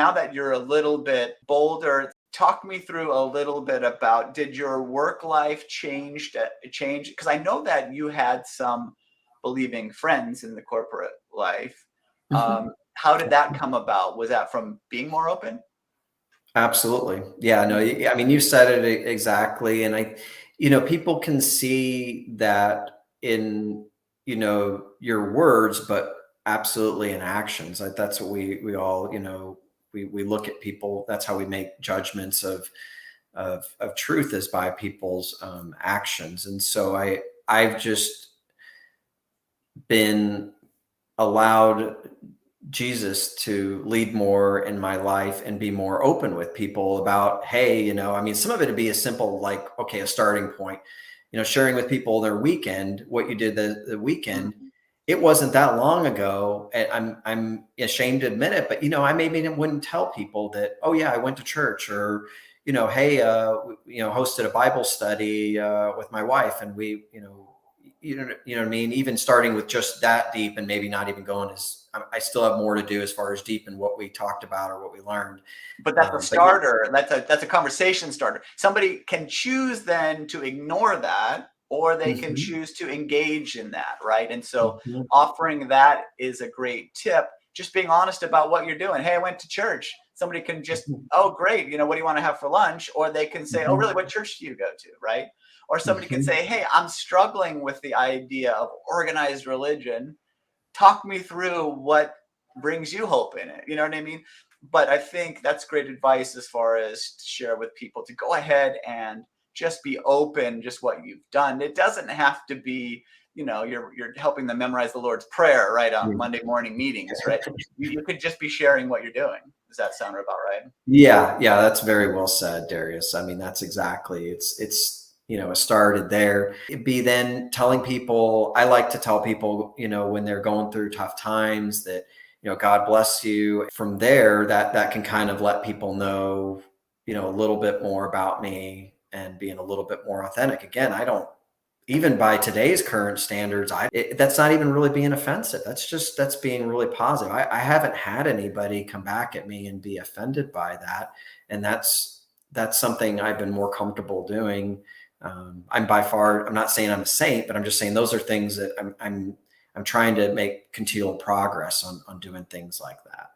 Now that you're a little bit bolder, talk me through a little bit about, did your work life change? Because I know that you had some believing friends in the corporate life. Mhm. How did that come about? Was that from being more open? Absolutely. Yeah, no, I mean, you said it exactly. And people can see that in, your words, but absolutely in actions. Like that's what we all, we look at people. That's how we make judgments of truth, is by people's actions. And so I've just been allowed Jesus to lead more in my life and be more open with people about, hey, I mean, some of it would be as simple like, okay, a starting point, sharing with people their weekend, what you did the weekend. Mhm. It wasn't that long ago, and I'm ashamed to admit it, but I maybe wouldn't tell people that, oh yeah, I went to church, or hey, hosted a Bible study with my wife, and we, you know what I mean? Even starting with just that deep, and maybe not even going as, I still have more to do as far as deep in what we talked about or what we learned. But that's a But yeah. starter. That's a conversation starter. Somebody can choose then to ignore that, or they can Mhm. choose to engage in that, right? And so Mhm. offering that is a great tip. Just being honest about what you're doing. Hey, I went to church. Somebody can just, Mhm. oh, great. What do you want to have for lunch? Or they can say, oh, really? Mhm. What church do you go to, right? Or somebody can Mhm. say, hey, I'm struggling with the idea of organized religion. Talk me through what brings you hope in it. You know what I mean? But I think that's great advice as far as to share with people, to go ahead and just be open, just what you've done. It doesn't have to be, you're helping them memorize the Lord's Prayer, right, on Monday morning meetings, right? You could just be sharing what you're doing. Does that sound about right? Yeah, yeah, that's very well said, Darius. I mean, that's exactly, it started there. It'd be then telling people, I like to tell people, when they're going through tough times, that, God bless you. From there, that can kind of let people know, a little bit more about me, and being a little bit more authentic. Again, I don't, even by today's current standards, that's not even really being offensive. That's being really positive. I haven't had anybody come back at me and be offended by that. And that's something I've been more comfortable doing. I'm not saying I'm a saint, but I'm just saying those are things that I'm trying to make continual progress on doing things like that.